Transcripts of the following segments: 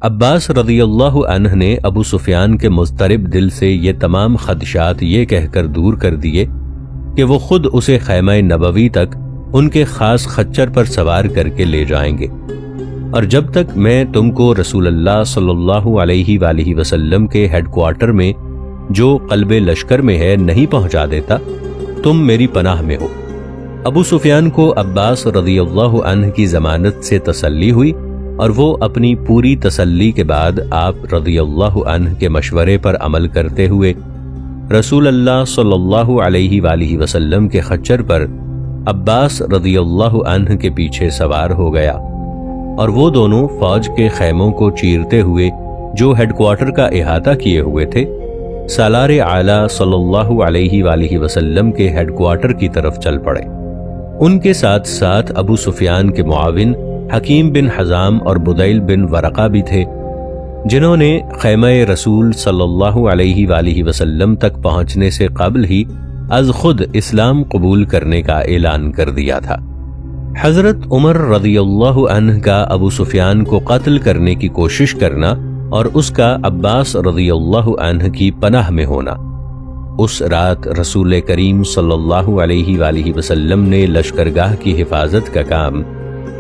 عباس رضی اللہ عنہ نے ابو سفیان کے مضطرب دل سے یہ تمام خدشات یہ کہہ کر دور کر دیے کہ وہ خود اسے خیمہ نبوی تک ان کے خاص خچر پر سوار کر کے لے جائیں گے، اور جب تک میں تم کو رسول اللہ صلی اللہ علیہ وآلہ وسلم کے ہیڈ کوارٹر میں جو قلب لشکر میں ہے نہیں پہنچا دیتا، تم میری پناہ میں ہو۔ ابو سفیان کو عباس رضی اللہ عنہ کی ضمانت سے تسلی ہوئی، اور وہ اپنی پوری تسلی کے بعد آپ رضی اللہ عنہ کے مشورے پر عمل کرتے ہوئے رسول اللہ صلی اللہ علیہ وآلہ وسلم کے خچر پر عباس رضی اللہ عنہ کے پیچھے سوار ہو گیا، اور وہ دونوں فوج کے خیموں کو چیرتے ہوئے جو ہیڈ کوارٹر کا احاطہ کیے ہوئے تھے، سالار اعلیٰ صلی اللہ علیہ وآلہ وسلم کے ہیڈ کوارٹر کی طرف چل پڑے۔ ان کے ساتھ ساتھ ابو سفیان کے معاون حکیم بن حزام اور بدیل بن ورقہ بھی تھے، جنہوں نے خیمہ رسول صلی اللہ علیہ وآلہ وسلم تک پہنچنے سے قبل ہی از خود اسلام قبول کرنے کا اعلان کر دیا تھا۔ حضرت عمر رضی اللہ عنہ کا ابو سفیان کو قتل کرنے کی کوشش کرنا اور اس کا عباس رضی اللہ عنہ کی پناہ میں ہونا۔ اس رات رسول کریم صلی اللہ علیہ وآلہ وسلم نے لشکرگاہ کی حفاظت کا کام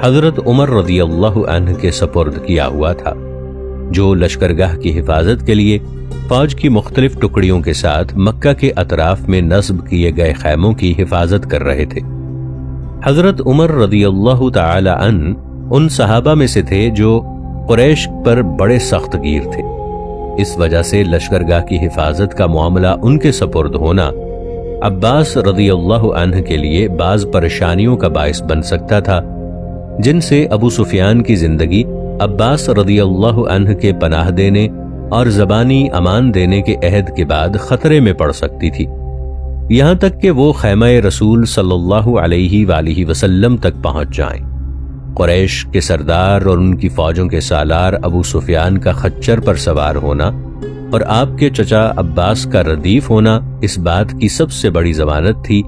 حضرت عمر رضی اللہ عنہ کے سپرد کیا ہوا تھا، جو لشکرگاہ کی حفاظت کے لیے فوج کی مختلف ٹکڑیوں کے ساتھ مکہ کے اطراف میں نصب کیے گئے خیموں کی حفاظت کر رہے تھے۔ حضرت عمر رضی اللہ تعالی عنہ ان صحابہ میں سے تھے جو قریش پر بڑے سخت گیر تھے، اس وجہ سے لشکرگاہ کی حفاظت کا معاملہ ان کے سپرد ہونا عباس رضی اللہ عنہ کے لیے بعض پریشانیوں کا باعث بن سکتا تھا، جن سے ابو سفیان کی زندگی عباس رضی اللہ عنہ کے پناہ دینے اور زبانی امان دینے کے عہد کے بعد خطرے میں پڑ سکتی تھی، یہاں تک کہ وہ خیمہ رسول صلی اللہ علیہ وآلہ وسلم تک پہنچ جائیں۔ قریش کے سردار اور ان کی فوجوں کے سالار ابو سفیان کا خچر پر سوار ہونا اور آپ کے چچا عباس کا ردیف ہونا اس بات کی سب سے بڑی ضمانت تھی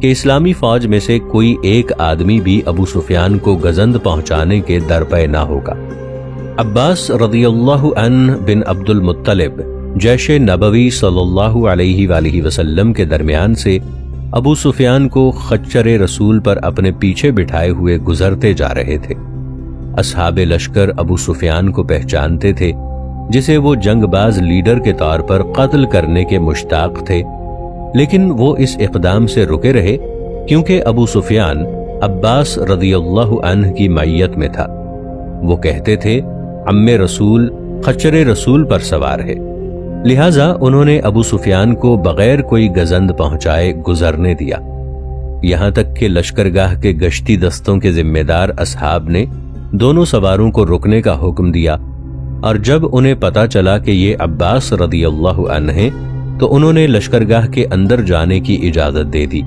کہ اسلامی فوج میں سے کوئی ایک آدمی بھی ابو سفیان کو گزند پہنچانے کے درپے نہ ہوگا۔ عباس رضی اللہ عنہ بن عبد المطلب جیش نبوی صلی اللہ علیہ وآلہ وسلم کے درمیان سے ابو سفیان کو خچر رسول پر اپنے پیچھے بٹھائے ہوئے گزرتے جا رہے تھے۔ اصحاب لشکر ابو سفیان کو پہچانتے تھے، جسے وہ جنگ باز لیڈر کے طور پر قتل کرنے کے مشتاق تھے، لیکن وہ اس اقدام سے رکے رہے کیونکہ ابو سفیان عباس رضی اللہ عنہ کی معیت میں تھا۔ وہ کہتے تھے عم رسول خچر رسول پر سوار ہے، لہٰذا انہوں نے ابو سفیان کو بغیر کوئی گزند پہنچائے گزرنے دیا، یہاں تک کہ لشکرگاہ کے گشتی دستوں کے ذمہ دار اصحاب نے دونوں سواروں کو رکنے کا حکم دیا، اور جب انہیں پتا چلا کہ یہ عباس رضی اللہ عنہ ہیں تو انہوں نے لشکرگاہ کے اندر جانے کی اجازت دے دی۔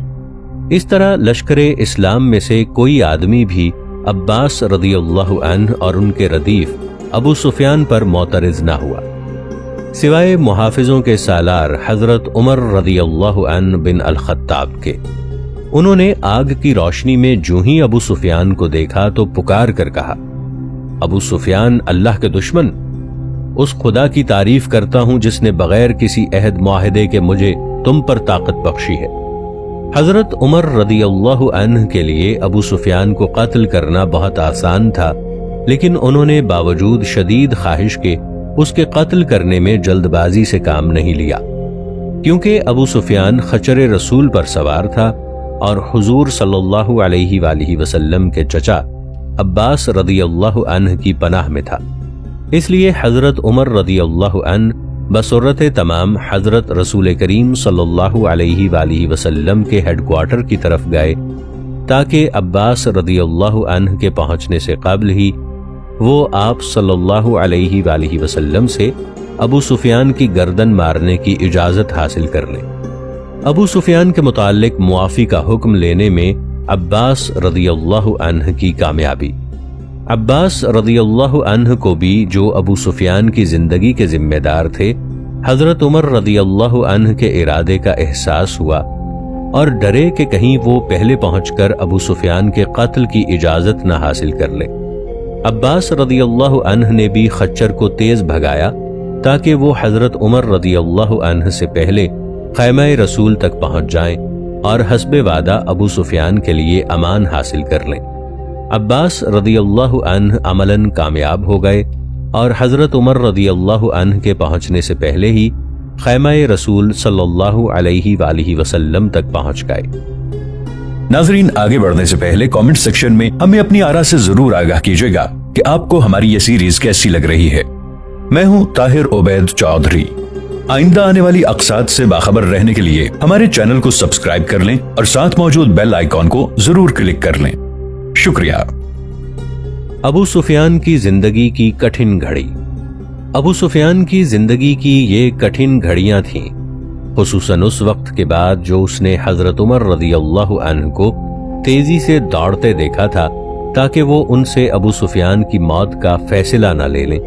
اس طرح لشکر اسلام میں سے کوئی آدمی بھی عباس رضی اللہ عنہ اور ان کے ردیف ابو سفیان پر معترض نہ ہوا، سوائے محافظوں کے سالار حضرت عمر رضی اللہ عنہ بن الخطاب کے۔ انہوں نے آگ کی روشنی میں جو ہی ابو سفیان کو دیکھا تو پکار کر کہا، ابو سفیان اللہ کے دشمن، اس خدا کی تعریف کرتا ہوں جس نے بغیر کسی عہد معاہدے کے مجھے تم پر طاقت بخشی ہے۔ حضرت عمر رضی اللہ عنہ کے لیے ابو سفیان کو قتل کرنا بہت آسان تھا، لیکن انہوں نے باوجود شدید خواہش کے اس کے قتل کرنے میں جلد بازی سے کام نہیں لیا، کیونکہ ابو سفیان خچر رسول پر سوار تھا اور حضور صلی اللہ علیہ وآلہ وسلم کے چچا عباس رضی اللہ عنہ کی پناہ میں تھا۔ اس لیے حضرت عمر رضی اللہ عنہ بصورت تمام حضرت رسول کریم صلی اللہ علیہ وآلہ وسلم کے ہیڈ کوارٹر کی طرف گئے تاکہ عباس رضی اللہ عنہ کے پہنچنے سے قبل ہی وہ آپ صلی اللہ علیہ وآلہ وسلم سے ابو سفیان کی گردن مارنے کی اجازت حاصل کر لیں۔ ابو سفیان کے متعلق معافی کا حکم لینے میں عباس رضی اللہ عنہ کی کامیابی۔ عباس رضی اللہ عنہ کو بھی، جو ابو سفیان کی زندگی کے ذمہ دار تھے، حضرت عمر رضی اللہ عنہ کے ارادے کا احساس ہوا اور ڈرے کہ کہیں وہ پہلے پہنچ کر ابو سفیان کے قتل کی اجازت نہ حاصل کر لے۔ عباس رضی اللہ عنہ نے بھی خچر کو تیز بھگایا تاکہ وہ حضرت عمر رضی اللہ عنہ سے پہلے خیمہ رسول تک پہنچ جائیں اور حسب وعدہ ابو سفیان کے لیے امان حاصل کر لیں۔ عباس رضی اللہ عنہ عملاً کامیاب ہو گئے اور حضرت عمر رضی اللہ عنہ کے پہنچنے سے پہلے ہی خیمہ رسول صلی اللہ علیہ وآلہ وسلم تک پہنچ گئے۔ ناظرین، آگے بڑھنے سے پہلے کامنٹ سیکشن میں ہمیں اپنی آراء سے ضرور آگاہ کیجیے گا کہ آپ کو ہماری یہ سیریز کیسی لگ رہی ہے۔ میں ہوں طاہر عبید چودھری۔ آئندہ آنے والی اقساط سے باخبر رہنے کے لیے ہمارے چینل کو سبسکرائب کر لیں اور ساتھ موجود بیل آئیکن کو ضرور کلک کر لیں۔ شکریہ۔ ابو سفیان کی زندگی کی کٹھن گھڑی۔ ابو سفیان کی زندگی کی یہ کٹھن گھڑیاں تھیں، خصوصاً اس وقت کے بعد جو اس نے حضرت عمر رضی اللہ عنہ کو تیزی سے دوڑتے دیکھا تھا تاکہ وہ ان سے ابو سفیان کی موت کا فیصلہ نہ لے لیں۔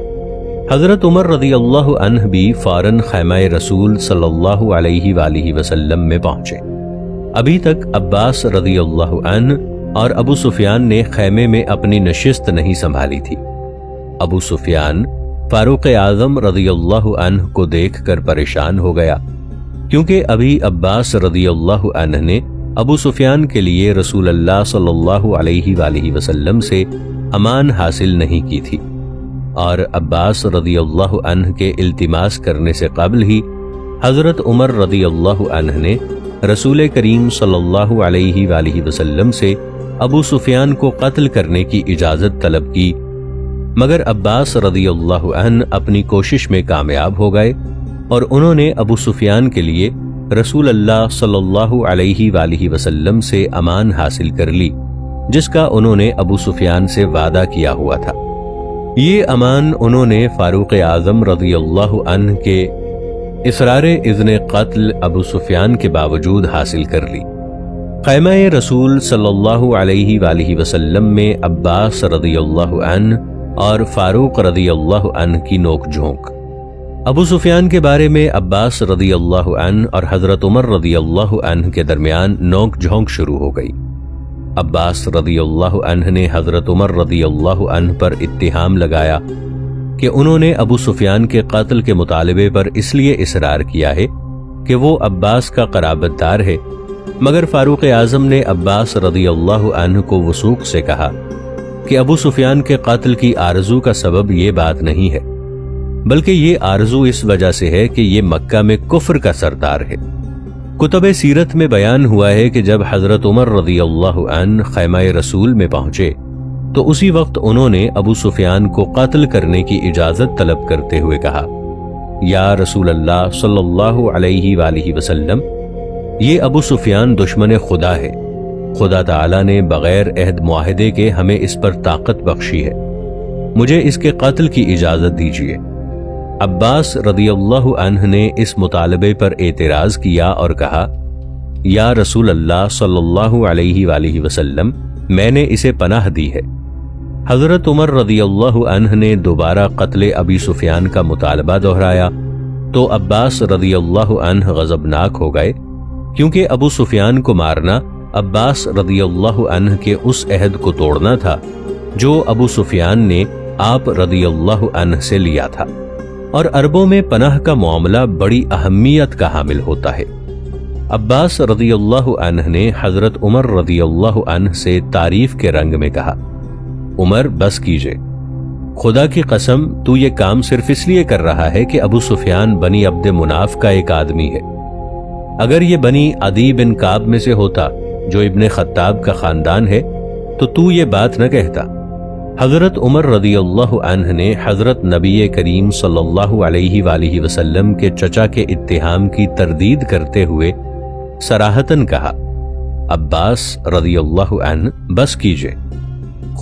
حضرت عمر رضی اللہ عنہ بھی فوراً خیمہ رسول صلی اللہ علیہ وآلہ وسلم میں پہنچے۔ ابھی تک عباس رضی اللہ عنہ اور ابو سفیان نے خیمے میں اپنی نشست نہیں سنبھالی تھی۔ ابو سفیان فاروق اعظم رضی اللہ عنہ کو دیکھ کر پریشان ہو گیا، کیونکہ ابھی عباس رضی اللہ عنہ نے ابو سفیان کے لیے رسول اللہ صلی اللہ علیہ وآلہ وسلم سے امان حاصل نہیں کی تھی، اور عباس رضی اللہ عنہ کے التماس کرنے سے قبل ہی حضرت عمر رضی اللہ عنہ نے رسول کریم صلی اللہ علیہ وآلہ وسلم سے ابو سفیان کو قتل کرنے کی اجازت طلب کی، مگر عباس رضی اللہ عنہ اپنی کوشش میں کامیاب ہو گئے اور انہوں نے ابو سفیان کے لیے رسول اللہ صلی اللہ علیہ وآلہ وسلم سے امان حاصل کر لی، جس کا انہوں نے ابو سفیان سے وعدہ کیا ہوا تھا۔ یہ امان انہوں نے فاروق اعظم رضی اللہ عنہ کے اصرار اذن قتل ابو سفیان کے باوجود حاصل کر لی۔ خیمہ رسول صلی اللہ علیہ وآلہ وسلم میں عباس رضی اللہ عنہ اور فاروق رضی اللہ عنہ کی نوک جھونک۔ ابو سفیان کے بارے میں عباس رضی اللہ عنہ اور حضرت عمر رضی اللہ عنہ کے درمیان نوک جھونک شروع ہو گئی۔ عباس رضی اللہ عنہ نے حضرت عمر رضی اللہ عنہ پر اتہام لگایا کہ انہوں نے ابو سفیان کے قتل کے مطالبے پر اس لیے اصرار کیا ہے کہ وہ عباس کا قرابت دار ہے، مگر فاروق اعظم نے عباس رضی اللہ عنہ کو وثوق سے کہا کہ ابو سفیان کے قتل کی آرزو کا سبب یہ بات نہیں ہے، بلکہ یہ آرزو اس وجہ سے ہے کہ یہ مکہ میں کفر کا سردار ہے۔ کتب سیرت میں بیان ہوا ہے کہ جب حضرت عمر رضی اللہ عنہ خیمہ رسول میں پہنچے تو اسی وقت انہوں نے ابو سفیان کو قتل کرنے کی اجازت طلب کرتے ہوئے کہا، یا رسول اللہ صلی اللہ علیہ وآلہ وسلم، یہ ابو سفیان دشمن خدا ہے، خدا تعالیٰ نے بغیر عہد معاہدے کے ہمیں اس پر طاقت بخشی ہے، مجھے اس کے قتل کی اجازت دیجیے۔ عباس رضی اللہ عنہ نے اس مطالبے پر اعتراض کیا اور کہا، یا رسول اللہ صلی اللہ علیہ وآلہ وسلم، میں نے اسے پناہ دی ہے۔ حضرت عمر رضی اللہ عنہ نے دوبارہ قتل ابی سفیان کا مطالبہ دہرایا تو عباس رضی اللہ عنہ غضبناک ہو گئے، کیونکہ ابو سفیان کو مارنا عباس رضی اللہ عنہ کے اس عہد کو توڑنا تھا جو ابو سفیان نے آپ رضی اللہ عنہ سے لیا تھا، اور عربوں میں پناہ کا معاملہ بڑی اہمیت کا حامل ہوتا ہے۔ عباس رضی اللہ عنہ نے حضرت عمر رضی اللہ عنہ سے تعریف کے رنگ میں کہا، عمر بس کیجئے، خدا کی قسم تو یہ کام صرف اس لیے کر رہا ہے کہ ابو سفیان بنی عبد مناف کا ایک آدمی ہے، اگر یہ بنی عدی بن کعب میں سے ہوتا جو ابن خطاب کا خاندان ہے تو یہ بات نہ کہتا۔ حضرت عمر رضی اللہ عنہ نے حضرت نبی کریم صلی اللہ علیہ وآلہ وسلم کے چچا کے اتہام کی تردید کرتے ہوئے صراحتاً کہا، عباس رضی اللہ عنہ بس کیجئے،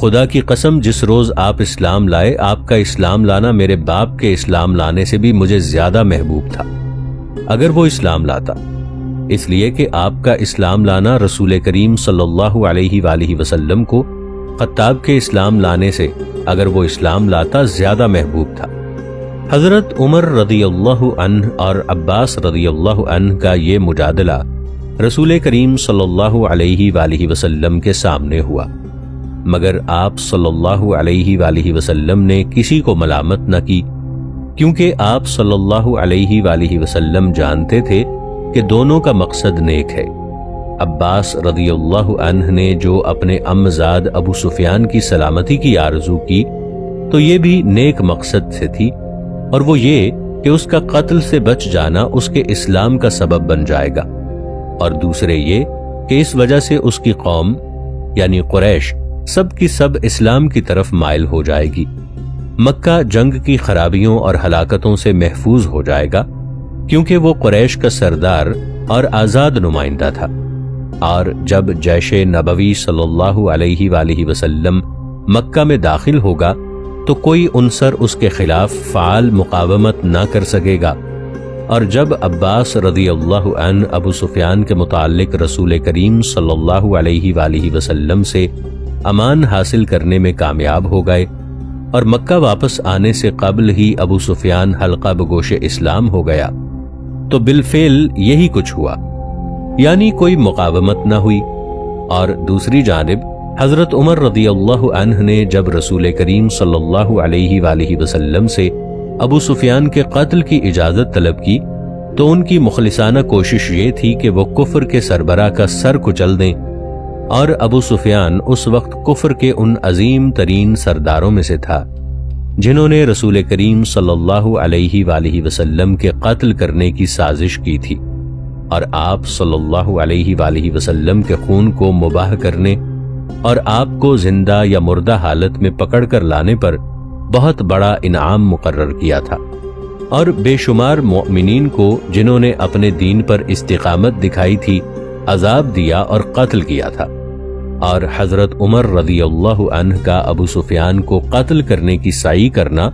خدا کی قسم جس روز آپ اسلام لائے آپ کا اسلام لانا میرے باپ کے اسلام لانے سے بھی مجھے زیادہ محبوب تھا، اگر وہ اسلام لاتا، اس لیے کہ آپ کا اسلام لانا رسول کریم صلی اللہ علیہ وآلہ وسلم کو خطاب کے اسلام لانے سے اگر وہ اسلام لاتا زیادہ محبوب تھا۔ حضرت عمر رضی اللہ عنہ اور عباس رضی اللہ عنہ کا یہ مجادلہ رسول کریم صلی اللہ علیہ وآلہ وسلم کے سامنے ہوا، مگر آپ صلی اللہ علیہ وآلہ وسلم نے کسی کو ملامت نہ کی، کیونکہ آپ صلی اللہ علیہ وآلہ وسلم جانتے تھے کہ دونوں کا مقصد نیک ہے۔ عباس رضی اللہ عنہ نے جو اپنے امزاد ابو سفیان کی سلامتی کی آرزو کی تو یہ بھی نیک مقصد سے تھی، اور وہ یہ کہ اس کا قتل سے بچ جانا اس کے اسلام کا سبب بن جائے گا، اور دوسرے یہ کہ اس وجہ سے اس کی قوم یعنی قریش سب کی سب اسلام کی طرف مائل ہو جائے گی، مکہ جنگ کی خرابیوں اور ہلاکتوں سے محفوظ ہو جائے گا، کیونکہ وہ قریش کا سردار اور آزاد نمائندہ تھا۔ اور جب جیش نبوی صلی اللہ علیہ وآلہ وسلم مکہ میں داخل ہوگا تو کوئی عنصر اس کے خلاف فعال مقاومت نہ کر سکے گا، اور جب عباس رضی اللہ عنہ ابو سفیان کے متعلق رسول کریم صلی اللہ علیہ وآلہ وسلم سے امان حاصل کرنے میں کامیاب ہو گئے اور مکہ واپس آنے سے قبل ہی ابو سفیان حلقہ بگوش اسلام ہو گیا، تو بالفعل یہی کچھ ہوا، یعنی کوئی مقاومت نہ ہوئی۔ اور دوسری جانب حضرت عمر رضی اللہ عنہ نے جب رسول کریم صلی اللہ علیہ وآلہ وسلم سے ابو سفیان کے قتل کی اجازت طلب کی تو ان کی مخلصانہ کوشش یہ تھی کہ وہ کفر کے سربراہ کا سر کچل دیں، اور ابو سفیان اس وقت کفر کے ان عظیم ترین سرداروں میں سے تھا جنہوں نے رسول کریم صلی اللہ علیہ وآلہ وسلم کے قتل کرنے کی سازش کی تھی، اور آپ صلی اللہ علیہ وآلہ وسلم کے خون کو مباح کرنے اور آپ کو زندہ یا مردہ حالت میں پکڑ کر لانے پر بہت بڑا انعام مقرر کیا تھا، اور بے شمار مؤمنین کو جنہوں نے اپنے دین پر استقامت دکھائی تھی عذاب دیا اور قتل کیا تھا۔ اور حضرت عمر رضی اللہ عنہ کا ابو سفیان کو قتل کرنے کی سعی کرنا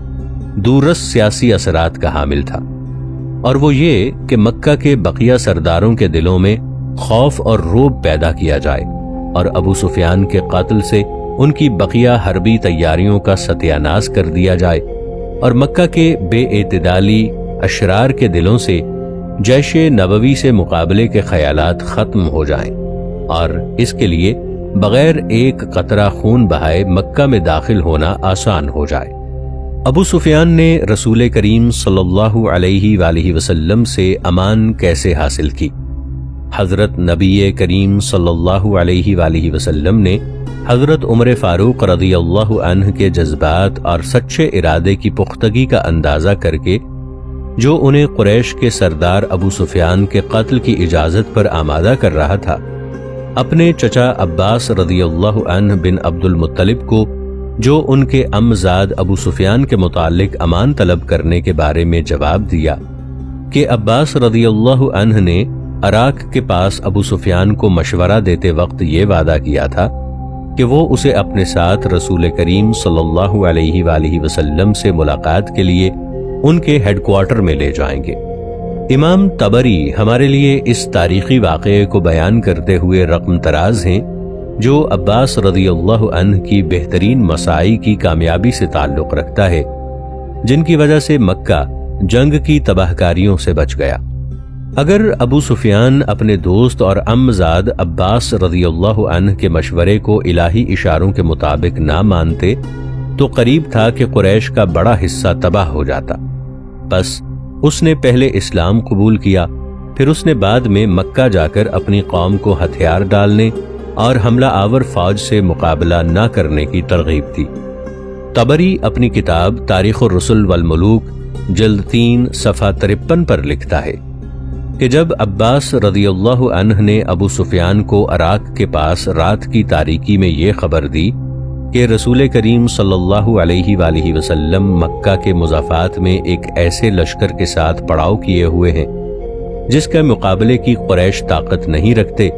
دورس سیاسی اثرات کا حامل تھا، اور وہ یہ کہ مکہ کے بقیہ سرداروں کے دلوں میں خوف اور رعب پیدا کیا جائے اور ابو سفیان کے قتل سے ان کی بقیہ حربی تیاریوں کا ستیاناش کر دیا جائے، اور مکہ کے بے اعتدالی اشرار کے دلوں سے جیش نبوی سے مقابلے کے خیالات ختم ہو جائیں، اور اس کے لیے بغیر ایک قطرہ خون بہائے مکہ میں داخل ہونا آسان ہو جائے۔ ابو سفیان نے رسول کریم صلی اللہ علیہ وآلہ وسلم سے امان کیسے حاصل کی؟ حضرت نبی کریم صلی اللہ علیہ وآلہ وسلم نے حضرت عمر فاروق رضی اللہ عنہ کے جذبات اور سچے ارادے کی پختگی کا اندازہ کر کے جو انہیں قریش کے سردار ابو سفیان کے قتل کی اجازت پر آمادہ کر رہا تھا، اپنے چچا عباس رضی اللہ عنہ بن عبد المطلب کو جو ان کے امزاد ابو سفیان کے متعلق امان طلب کرنے کے بارے میں جواب دیا کہ عباس رضی اللہ عنہ نے عراق کے پاس ابو سفیان کو مشورہ دیتے وقت یہ وعدہ کیا تھا کہ وہ اسے اپنے ساتھ رسول کریم صلی اللہ علیہ وآلہ وسلم سے ملاقات کے لیے ان کے ہیڈ کوارٹر میں لے جائیں گے۔ امام طبری ہمارے لیے اس تاریخی واقعے کو بیان کرتے ہوئے رقم تراز ہیں جو عباس رضی اللہ عنہ کی بہترین مساعی کی کامیابی سے تعلق رکھتا ہے، جن کی وجہ سے مکہ جنگ کی تباہ کاریوں سے بچ گیا۔ اگر ابو سفیان اپنے دوست اور امزاد عباس رضی اللہ عنہ کے مشورے کو الہی اشاروں کے مطابق نہ مانتے تو قریب تھا کہ قریش کا بڑا حصہ تباہ ہو جاتا، بس اس نے پہلے اسلام قبول کیا، پھر اس نے بعد میں مکہ جا کر اپنی قوم کو ہتھیار ڈالنے اور حملہ آور فوج سے مقابلہ نہ کرنے کی ترغیب دی۔ طبری اپنی کتاب تاریخ الرسل والملوک جلد 3 صفحہ 53 پر لکھتا ہے کہ جب عباس رضی اللہ عنہ نے ابو سفیان کو عراق کے پاس رات کی تاریکی میں یہ خبر دی کہ رسول کریم صلی اللہ علیہ وآلہ وسلم مکہ کے مضافات میں ایک ایسے لشکر کے ساتھ پڑاؤ کیے ہوئے ہیں جس کے مقابلے کی قریش طاقت نہیں رکھتے،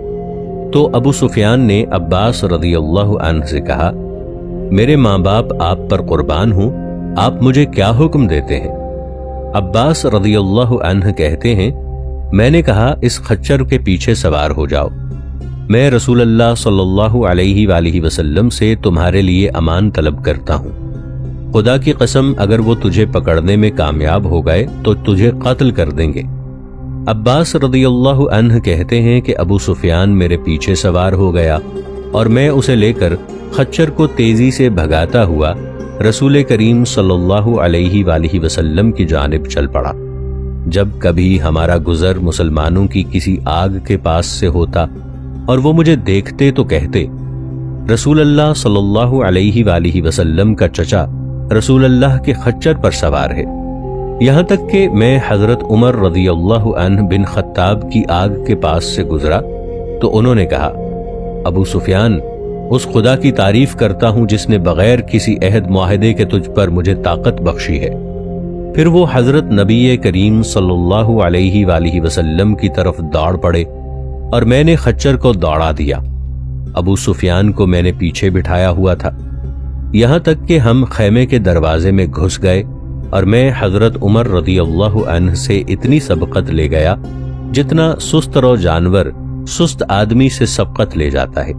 تو ابو سفیان نے عباس رضی اللہ عنہ سے کہا، میرے ماں باپ آپ پر قربان ہوں، آپ مجھے کیا حکم دیتے ہیں؟ عباس رضی اللہ عنہ کہتے ہیں، میں نے کہا اس خچر کے پیچھے سوار ہو جاؤ، میں رسول اللہ صلی اللہ علیہ وآلہ وسلم سے تمہارے لیے امان طلب کرتا ہوں۔ خدا کی قسم اگر وہ تجھے پکڑنے میں کامیاب ہو گئے تو تجھے قتل کر دیں گے۔ عباس رضی اللہ عنہ کہتے ہیں کہ ابو سفیان میرے پیچھے سوار ہو گیا اور میں اسے لے کر خچر کو تیزی سے بھگاتا ہوا رسول کریم صلی اللہ علیہ وآلہ وسلم کی جانب چل پڑا۔ جب کبھی ہمارا گزر مسلمانوں کی کسی آگ کے پاس سے ہوتا اور وہ مجھے دیکھتے تو کہتے رسول اللہ صلی اللہ علیہ وآلہ وسلم کا چچا رسول اللہ کے خچر پر سوار ہے۔ یہاں تک کہ میں حضرت عمر رضی اللہ عنہ بن خطاب کی آگ کے پاس سے گزرا تو انہوں نے کہا ابو سفیان، اس خدا کی تعریف کرتا ہوں جس نے بغیر کسی عہد معاہدے کے تجھ پر مجھے طاقت بخشی ہے۔ پھر وہ حضرت نبی کریم صلی اللہ علیہ وآلہ وسلم کی طرف دوڑ پڑے اور میں نے خچر کو دوڑا دیا۔ ابو سفیان کو میں نے پیچھے بٹھایا ہوا تھا، یہاں تک کہ ہم خیمے کے دروازے میں گھس گئے اور میں حضرت عمر رضی اللہ عنہ سے اتنی سبقت لے گیا جتنا سست رو جانور سست آدمی سے سبقت لے جاتا ہے۔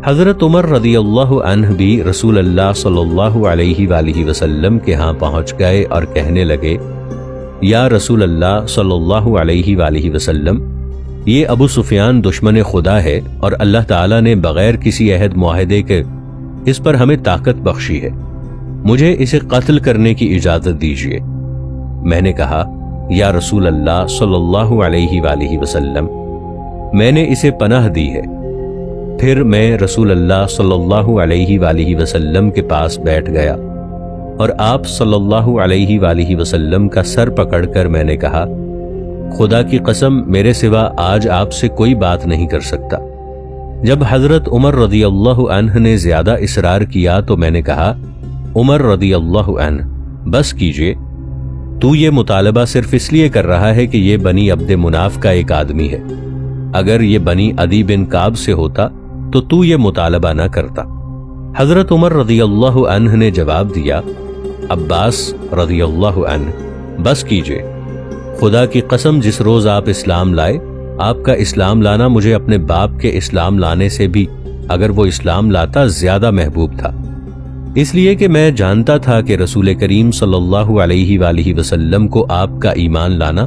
حضرت عمر رضی اللہ عنہ بھی رسول اللہ صلی اللہ علیہ وآلہ وسلم کے ہاں پہنچ گئے اور کہنے لگے یا رسول اللہ صلی اللہ علیہ وآلہ وسلم، یہ ابو سفیان دشمن خدا ہے اور اللہ تعالیٰ نے بغیر کسی عہد معاہدے کے اس پر ہمیں طاقت بخشی ہے، مجھے اسے قتل کرنے کی اجازت دیجیے۔ میں نے کہا یا رسول اللہ صلی اللہ علیہ وآلہ وسلم، میں نے اسے پناہ دی ہے۔ پھر میں رسول اللہ صلی اللہ علیہ وآلہ وسلم کے پاس بیٹھ گیا اور آپ صلی اللہ علیہ وآلہ وسلم کا سر پکڑ کر میں نے کہا خدا کی قسم میرے سوا آج آپ سے کوئی بات نہیں کر سکتا۔ جب حضرت عمر رضی اللہ عنہ نے زیادہ اصرار کیا تو میں نے کہا عمر رضی اللہ عنہ، بس کیجئے، تو یہ مطالبہ صرف اس لیے کر رہا ہے کہ یہ بنی عبد مناف کا ایک آدمی ہے، اگر یہ بنی عدی بن کعب سے ہوتا تو یہ مطالبہ نہ کرتا۔ حضرت عمر رضی اللہ عنہ نے جواب دیا عباس رضی اللہ عنہ، بس کیجئے، خدا کی قسم جس روز آپ اسلام لائے، آپ کا اسلام لانا مجھے اپنے باپ کے اسلام لانے سے بھی اگر وہ اسلام لاتا زیادہ محبوب تھا، اس لیے کہ میں جانتا تھا کہ رسول کریم صلی اللہ علیہ وآلہ وسلم کو آپ کا ایمان لانا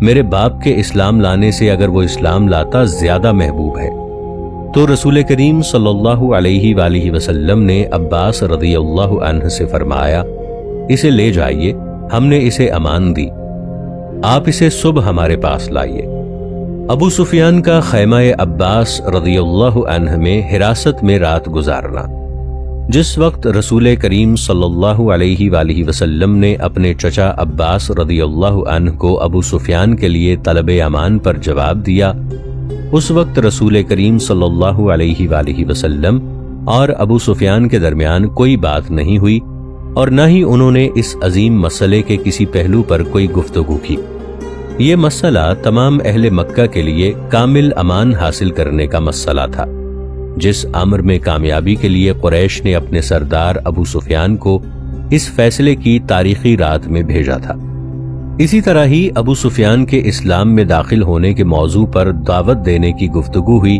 میرے باپ کے اسلام لانے سے اگر وہ اسلام لاتا زیادہ محبوب ہے۔ تو رسول کریم صلی اللہ علیہ وآلہ وسلم نے عباس رضی اللہ عنہ سے فرمایا اسے لے جائیے، ہم نے اسے امان دی، آپ اسے صبح ہمارے پاس لائیے۔ ابو سفیان کا خیمہ عباس رضی اللہ عنہ میں حراست میں رات گزارنا۔ جس وقت رسول کریم صلی اللہ علیہ وآلہ وسلم نے اپنے چچا عباس رضی اللہ عنہ کو ابو سفیان کے لیے طلب امان پر جواب دیا، اس وقت رسول کریم صلی اللہ علیہ وآلہ وسلم اور ابو سفیان کے درمیان کوئی بات نہیں ہوئی اور نہ ہی انہوں نے اس عظیم مسئلے کے کسی پہلو پر کوئی گفتگو کی۔ یہ مسئلہ تمام اہل مکہ کے لیے کامل امان حاصل کرنے کا مسئلہ تھا، جس امر میں کامیابی کے لیے قریش نے اپنے سردار ابو سفیان کو اس فیصلے کی تاریخی رات میں بھیجا تھا۔ اسی طرح ہی ابو سفیان کے اسلام میں داخل ہونے کے موضوع پر دعوت دینے کی گفتگو ہوئی۔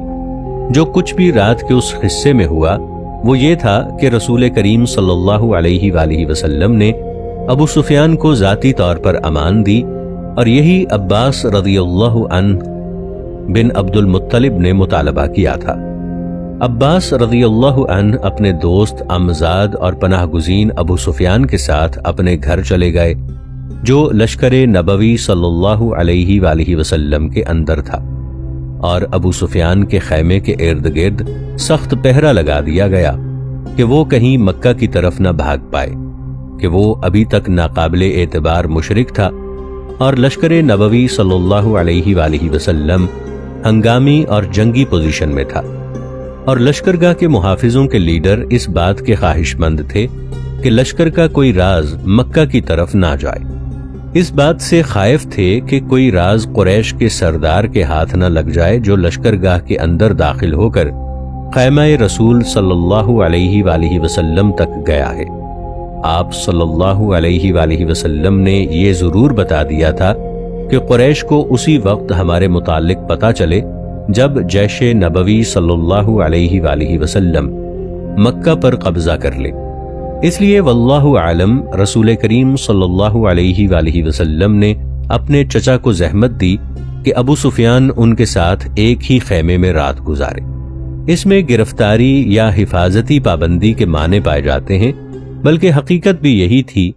جو کچھ بھی رات کے اس حصے میں ہوا وہ یہ تھا کہ رسول کریم صلی اللہ علیہ وآلہ وسلم نے ابو سفیان کو ذاتی طور پر امان دی اور یہی عباس رضی اللہ عنہ بن عبد المطلب نے مطالبہ کیا تھا۔ عباس رضی اللہ عنہ اپنے دوست امزاد اور پناہ گزین ابو سفیان کے ساتھ اپنے گھر چلے گئے جو لشکر نبوی صلی اللہ علیہ وآلہ وسلم کے اندر تھا، اور ابو سفیان کے خیمے کے ارد گرد سخت پہرا لگا دیا گیا کہ وہ کہیں مکہ کی طرف نہ بھاگ پائے، کہ وہ ابھی تک ناقابل اعتبار مشرک تھا اور لشکر نبوی صلی اللہ علیہ وآلہ وسلم ہنگامی اور جنگی پوزیشن میں تھا، اور لشکرگاہ کے محافظوں کے لیڈر اس بات کے خواہش مند تھے کہ لشکر کا کوئی راز مکہ کی طرف نہ جائے۔ اس بات سے خائف تھے کہ کوئی راز قریش کے سردار کے ہاتھ نہ لگ جائے جو لشکرگاہ کے اندر داخل ہو کر خیمہ رسول صلی اللہ علیہ وآلہ وسلم تک گیا ہے۔ آپ صلی اللہ علیہ وآلہ وسلم نے یہ ضرور بتا دیا تھا کہ قریش کو اسی وقت ہمارے متعلق پتہ چلے جب جیش نبوی صلی اللہ علیہ وآلہ وسلم مکہ پر قبضہ کر لے، اس لیے واللہ عالم رسول کریم صلی اللہ علیہ وآلہ وسلم نے اپنے چچا کو زحمت دی کہ ابو سفیان ان کے ساتھ ایک ہی خیمے میں رات گزارے۔ اس میں گرفتاری یا حفاظتی پابندی کے معنی پائے جاتے ہیں، بلکہ حقیقت بھی یہی تھی